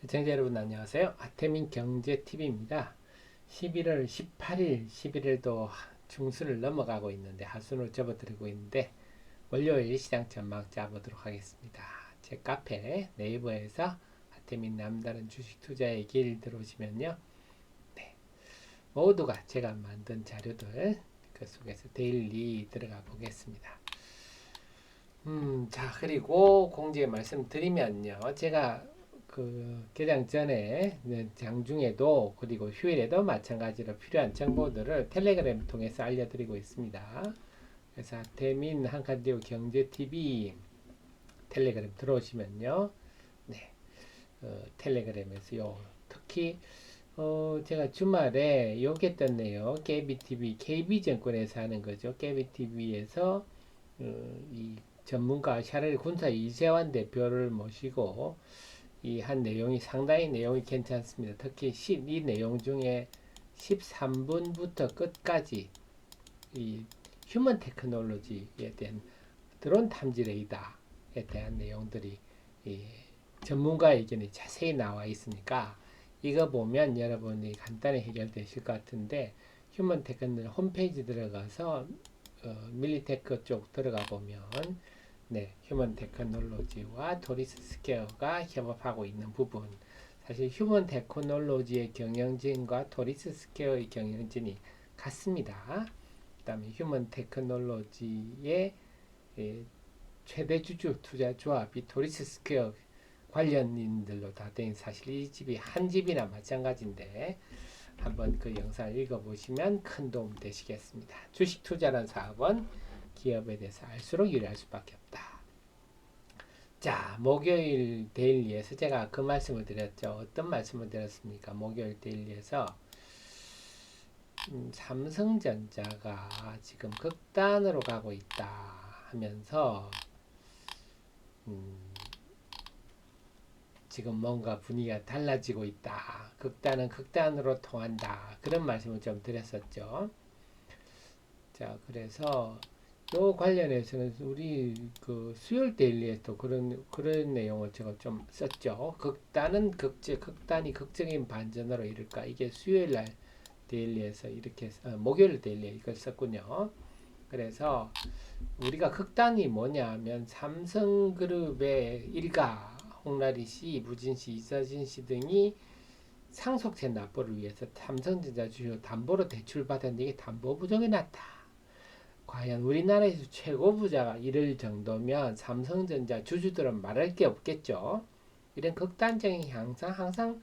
시청자 여러분 안녕하세요. 아태민 경제TV입니다. 11월 18일, 11일도 중순을 넘어가고 있는데 하순으로 접어들고 있는데 월요일 시장 전망 짜보도록 하겠습니다. 제 카페 네이버에서 아태민 남다른 주식 투자의 길 들어오시면요. 네, 모두가 제가 만든 자료들 그 속에서 데일리 들어가 보겠습니다. 자, 그리고 공지에 말씀드리면요. 제가 그 개장 전에 장중에도 그리고 휴일에도 마찬가지로 필요한 정보들을 텔레그램 통해서 알려드리고 있습니다. 그래서 대민 한칸디오 경제TV 텔레그램 들어오시면요. 네, 텔레그램에서요. 특히 제가 주말에 요게 떴네요. KBTV, KB증권에서 하는 거죠. KBTV에서 이 전문가 샤를 군사 이재환 대표를 모시고 이 한 내용이 상당히 내용이 괜찮습니다. 특히 이 내용 중에 13분부터 끝까지 이 휴먼 테크놀로지에 대한 드론 탐지 레이더에 대한 내용들이 이 전문가 의견이 자세히 나와 있으니까 이거 보면 여러분이 간단히 해결되실 것 같은데 휴먼 테크놀로지 홈페이지 들어가서 밀리테크 쪽 들어가 보면 네, 휴먼 테크놀로지와 도리스 스퀘어가 협업하고 있는 부분. 사실 휴먼 테크놀로지의 경영진과 도리스 스퀘어의 경영진이 같습니다. 그 다음에 휴먼 테크놀로지의 최대 주주 투자 조합이 도리스 스퀘어 관련인들로 다 된 사실 이 집이 한 집이나 마찬가지인데 한번 그 영상을 읽어보시면 큰 도움 되시겠습니다. 주식 투자라는 사업은 기업에 대해서 알수록 유리할 수밖에 없다. 자, 목요일 데일리에서 제가 그 말씀을 드렸죠. 어떤 말씀을 드렸습니까? 목요일 데일리에서 삼성전자가 지금 극단으로 가고 있다 하면서 지금 뭔가 분위기가 달라지고 있다. 극단은 극단으로 통한다. 그런 말씀을 좀 드렸었죠. 자, 그래서 요 관련해서는 우리 그 수요일 데일리에도 그런 내용을 제가 좀 썼죠. 극단이 극적인 반전으로 이룰까? 이게 수요일 날 데일리에서 이렇게 목요일 데일리에 이걸 썼군요. 그래서 우리가 극단이 뭐냐 하면 삼성그룹의 일가, 홍라리 씨, 이부진 씨, 이서진 씨 등이 상속세 납부를 위해서 삼성전자 주요 담보로 대출받았는데 이게 담보 부정이 났다. 과연 우리나라에서 최고 부자가 이럴 정도면 삼성전자 주주들은 말할 게 없겠죠. 이런 극단적인 향상 항상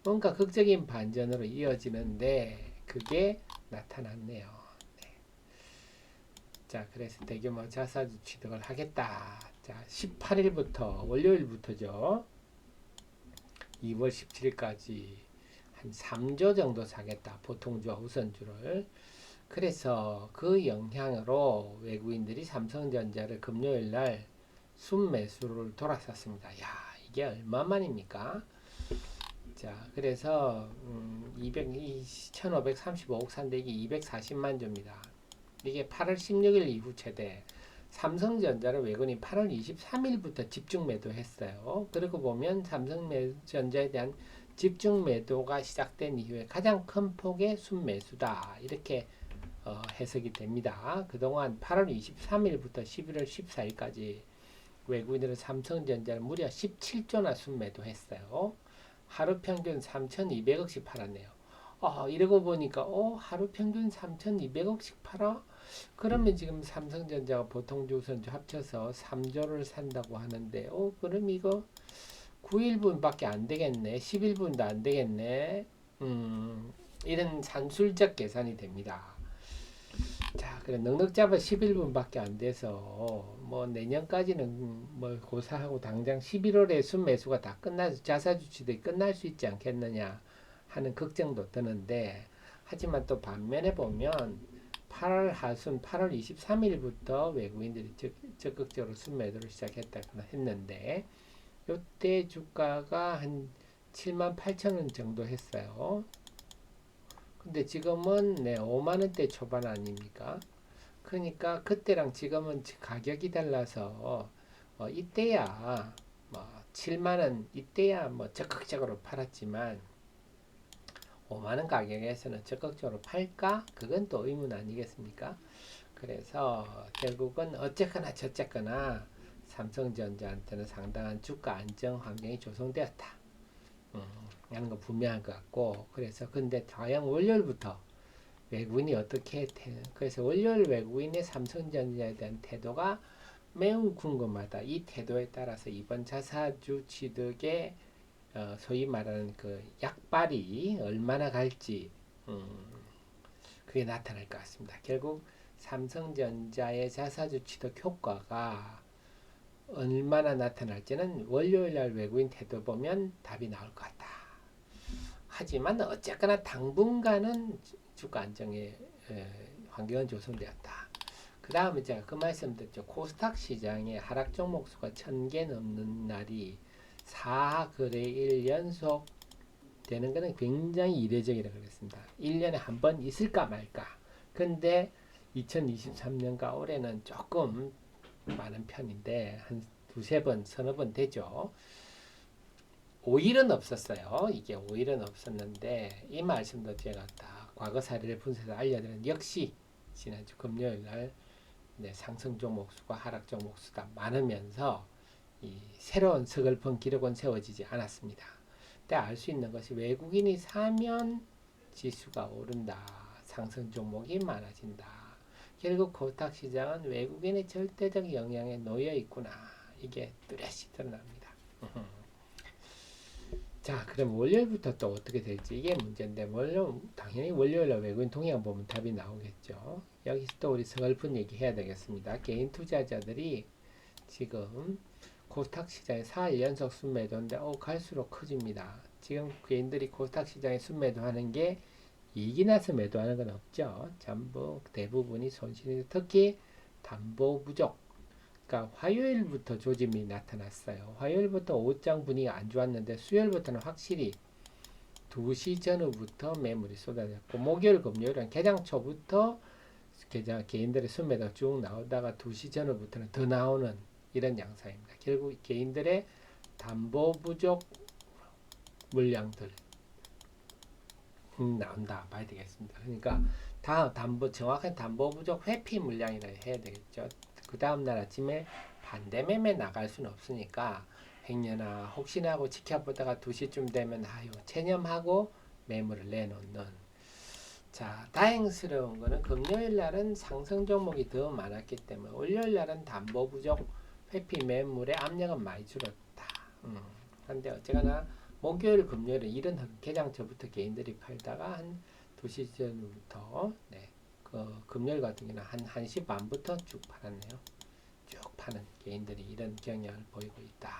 뭔가 극적인 반전으로 이어지는데 그게 나타났네요. 네. 자, 그래서 대규모 자사주 취득을 하겠다. 자, 18일부터 월요일부터죠. 2월 17일까지 한 3조 정도 사겠다. 보통주와 우선주를. 그래서 그 영향으로 외국인들이 삼성전자를 금요일 날 순매수를 돌아섰습니다. 야, 이게 얼마만입니까? 자, 그래서 1535억 산대 이게 240만 주입니다. 이게 8월 16일 이후 최대. 삼성전자를 외국인이 8월 23일부터 집중 매도했어요. 그러고 보면 삼성전자에 대한 집중 매도가 시작된 이후에 가장 큰 폭의 순매수다. 이렇게 해석이 됩니다. 그동안 8월 23일부터 11월 14일까지 외국인들은 삼성전자를 무려 17조나 순매도했어요. 하루 평균 3,200억씩 팔았네요. 이러고 보니까 하루 평균 3,200억씩 팔아? 그러면 지금 삼성전자가 보통주 우선주 합쳐서 3조를 산다고 하는데 그럼 이거 9일분밖에 안 되겠네. 10일분도 안 되겠네. 이런 산술적 계산이 됩니다. 자, 그래 넉넉 잡아 11분밖에 안 돼서 뭐 내년까지는 뭐 고사하고 당장 11월에 순매수가 다 끝나서 자사주 취득이 끝날 수 있지 않겠느냐 하는 걱정도 드는데 하지만 또 반면에 보면 8월 하순 8월 23일부터 외국인들이 적극적으로 순매도를 시작했다고 했는데 요때 주가가 한 7만 8천 원 정도 했어요. 근데 지금은 5만 원대 초반 아닙니까? 그러니까 그때랑 지금은 가격이 달라서 이때야 뭐 7만원 이때야 뭐 적극적으로 팔았지만 5만원 가격에서는 적극적으로 팔까? 그건 또 의문 아니겠습니까? 그래서 결국은 어쨌거나 저쨌거나 삼성전자한테는 상당한 주가 안정 환경이 조성되었다. 하는 거 분명한 것 같고, 그래서 근데 과연 월요일부터 외국인이 어떻게 그래서 월요일 외국인의 삼성전자에 대한 태도가 매우 궁금하다. 이 태도에 따라서 이번 자사주 취득의 소위 말하는 그 약발이 얼마나 갈지 그게 나타날 것 같습니다. 결국 삼성전자의 자사주 취득 효과가 얼마나 나타날지는 월요일날 외국인 태도 보면 답이 나올 것 같다. 하지만 어쨌거나 당분간은 주가 안정의 환경은 조성되었다. 그 다음에 제가 그 말씀드렸죠. 코스닥 시장의 하락 종목 수가 1000개 넘는 날이 4거래일 연속 되는 것은 굉장히 이례적이라고 그랬습니다. 1년에 한 번 있을까 말까. 근데 2023년과 올해는 조금 많은 편인데 한 두세 번, 서너 번 되죠. 5일은 없었어요. 이게 5일은 없었는데 이 말씀도 제가 다 과거 사례를 분석해서 알려드렸는데 역시 지난주 금요일날 상승 종목 수가 하락 종목 수가 많으면서 이 새로운 서글픈 기록은 세워지지 않았습니다. 근데 알 수 있는 것이 외국인이 사면 지수가 오른다. 상승 종목이 많아진다. 결국 코스닥 시장은 외국인의 절대적 영향에 놓여 있구나. 이게 뚜렷이 드러납니다. 자, 그럼 월요일부터 또 어떻게 될지 이게 문제인데 당연히 월요일날 외국인 동향 보면 답이 나오겠죠. 여기서 또 우리 서글픈 얘기 해야 되겠습니다. 개인 투자자들이 지금 코스닥 시장에 4일 연속 순매도인데 갈수록 커집니다. 지금 개인들이 코스닥 시장에 순매도하는 게 이익이 나서 매도하는 건 없죠. 전부 대부분이 손실이 특히 담보 부족. 그러니까 화요일부터 조짐이 나타났어요. 화요일부터 오후장 분위기가 안 좋았는데 수요일부터는 확실히 2시 전후부터 매물이 쏟아졌고 목요일 금요일은 개장 초부터 개인들의 순매도 쭉 나오다가 2시 전후부터는 더 나오는 이런 양상입니다. 결국 개인들의 담보 부족 물량들 나온다 봐야 되겠습니다. 그러니까 정확한 담보 부족 회피 물량이라 해야 되겠죠. 그 다음날 아침에 반대 매매 나갈 수는 없으니까 행여나 혹시나 하고 지켜보다가 2시쯤 되면 체념하고 매물을 내놓는. 자, 다행스러운 거는 금요일 날은 상승 종목이 더 많았기 때문에 월요일 날은 담보 부족 회피 매물의 압력은 많이 줄었다. 근데 어쨌거나 목요일 금요일은 이런 개장 전부터 개인들이 팔다가 한 2시 전부터 그 금요일 같은 경우는 한 1시 반부터 쭉 팔았네요. 쭉 파는 개인들이 이런 경향을 보이고 있다.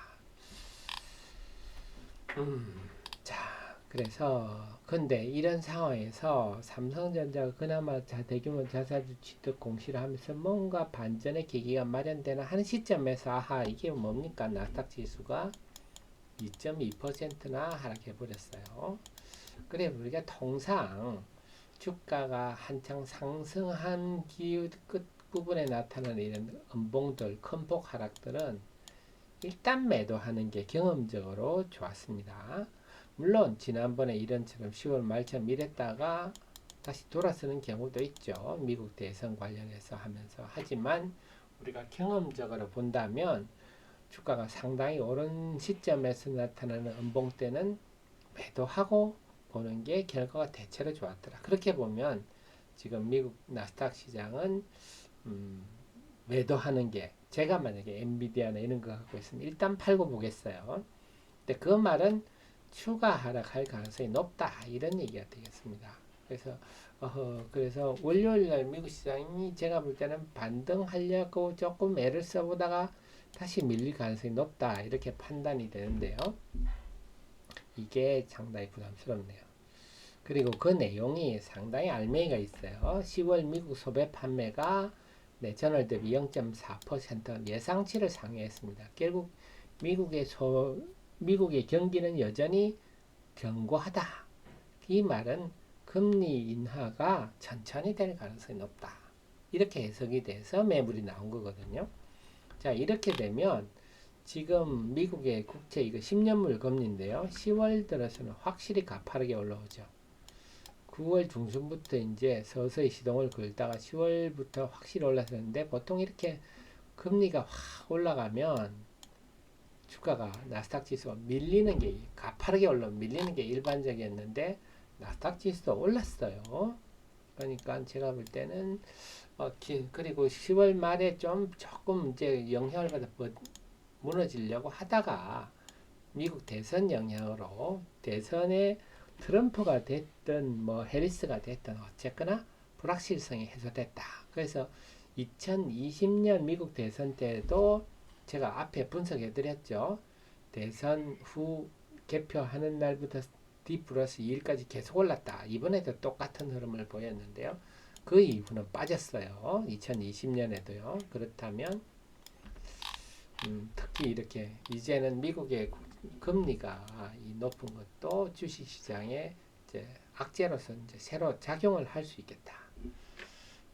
자, 그래서 근데 이런 상황에서 삼성전자가 그나마 대규모 자사주 취득 공시를 하면서 뭔가 반전의 계기가 마련되는 한 시점에서 이게 뭡니까? 나스닥 지수가 2.2%나 하락해 버렸어요. 그래 우리가 통상 주가가 한창 상승한 기후 끝 부분에 나타나는 이런 음봉들, 큰 폭 하락들은 일단 매도하는 게 경험적으로 좋았습니다. 물론 지난번에 이런처럼 10월 말처럼 이랬다가 다시 돌아서는 경우도 있죠. 미국 대선 관련해서 하면서. 하지만 우리가 경험적으로 본다면 주가가 상당히 오른 시점에서 나타나는 음봉 때는 매도하고 보는 게 결과가 대체로 좋았더라. 그렇게 보면 지금 미국 나스닥 시장은 매도하는 게 제가 만약에 엔비디아나 이런 거 갖고 있으면 일단 팔고 보겠어요. 근데 그 말은 추가 하락할 가능성이 높다 이런 얘기가 되겠습니다. 그래서 월요일 날 미국 시장이 제가 볼 때는 반등하려고 조금 애를 써보다가 다시 밀릴 가능성이 높다 이렇게 판단이 되는데요. 이게 상당히 부담스럽네요. 그리고 그 내용이 상당히 알맹이가 있어요. 10월 미국 소배 판매가 전월 대비 0.4% 예상치를 상회했습니다. 결국 미국의 경기는 여전히 견고하다. 이 말은 금리 인하가 천천히 될 가능성이 높다. 이렇게 해석이 돼서 매물이 나온 거거든요. 자, 이렇게 되면 지금 미국의 국채 이거 10년물 금리인데요. 10월 들어서는 확실히 가파르게 올라오죠. 9월 중순부터 이제 서서히 시동을 걸다가 10월부터 확실히 올라섰는데 보통 이렇게 금리가 확 올라가면 주가가 나스닥 지수가 밀리는 게 가파르게 밀리는 게 일반적이었는데 나스닥 지수도 올랐어요. 그러니까 제가 볼 때는 그리고 10월 말에 좀 조금 이제 영향을 받아 무너지려고 하다가 미국 대선 영향으로 대선에 트럼프가 됐든 뭐 해리스가 됐든 어쨌거나 불확실성이 해소됐다. 그래서 2020년 미국 대선 때도 제가 앞에 분석해 드렸죠. 대선 후 개표하는 날부터 D 플러스 2일까지 계속 올랐다. 이번에도 똑같은 흐름을 보였는데요. 그 이후는 빠졌어요. 2020년에도요. 그렇다면 특히 이렇게 이제는 미국의 금리가 높은 것도 주식시장에 이제 악재로서 이제 새로 작용을 할 수 있겠다.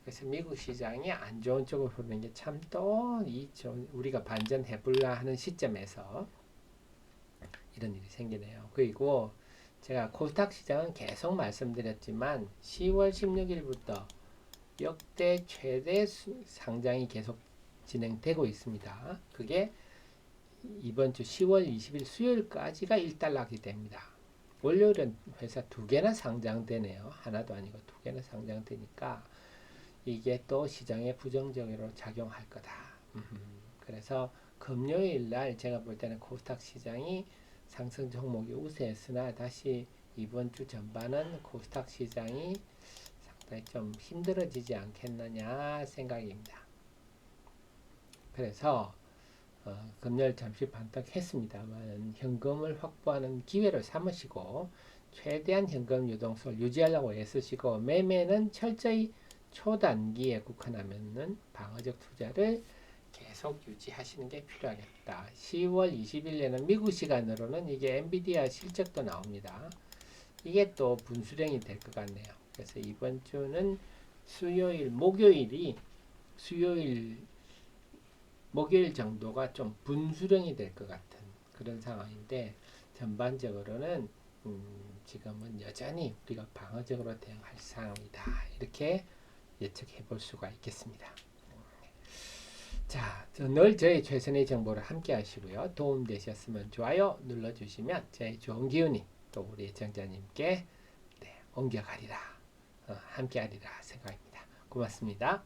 그래서 미국 시장이 안 좋은 쪽으로 흐르는 게 참 또 우리가 반전해볼라 하는 시점에서 이런 일이 생기네요. 그리고 제가 코스닥 시장은 계속 말씀드렸지만 10월 16일부터 역대 최대 상장이 계속 진행되고 있습니다. 그게 이번 주 10월 20일 수요일까지가 일단락이 됩니다. 월요일은 회사 2개나 상장되네요. 하나도 아니고 2개나 상장되니까 이게 또 시장에 부정적으로 작용할 거다. 그래서 금요일 날 제가 볼 때는 코스닥 시장이 상승 종목이 우세했으나 다시 이번 주 전반은 코스닥 시장이 상당히 좀 힘들어지지 않겠느냐 생각입니다. 그래서 금요일 잠시 반등했습니다만 현금을 확보하는 기회를 삼으시고 최대한 현금 유동성을 유지하려고 애쓰시고 매매는 철저히 초단기에 국한하면은 방어적 투자를 계속 유지하시는 게 필요하겠다. 10월 20일에는 미국 시간으로는 이게 엔비디아 실적도 나옵니다. 이게 또 분수령이 될 것 같네요. 그래서 이번 주는 목요일 정도가 좀 분수령이 될 것 같은 그런 상황인데 전반적으로는 지금은 여전히 우리가 방어적으로 대응할 상황이다. 이렇게 예측해 볼 수가 있겠습니다. 자, 늘 저희 최선의 정보를 함께 하시고요. 도움되셨으면 좋아요 눌러주시면 저희 좋은 기운이 또 우리 애청자님께 옮겨가리라 함께 하리라 생각입니다. 고맙습니다.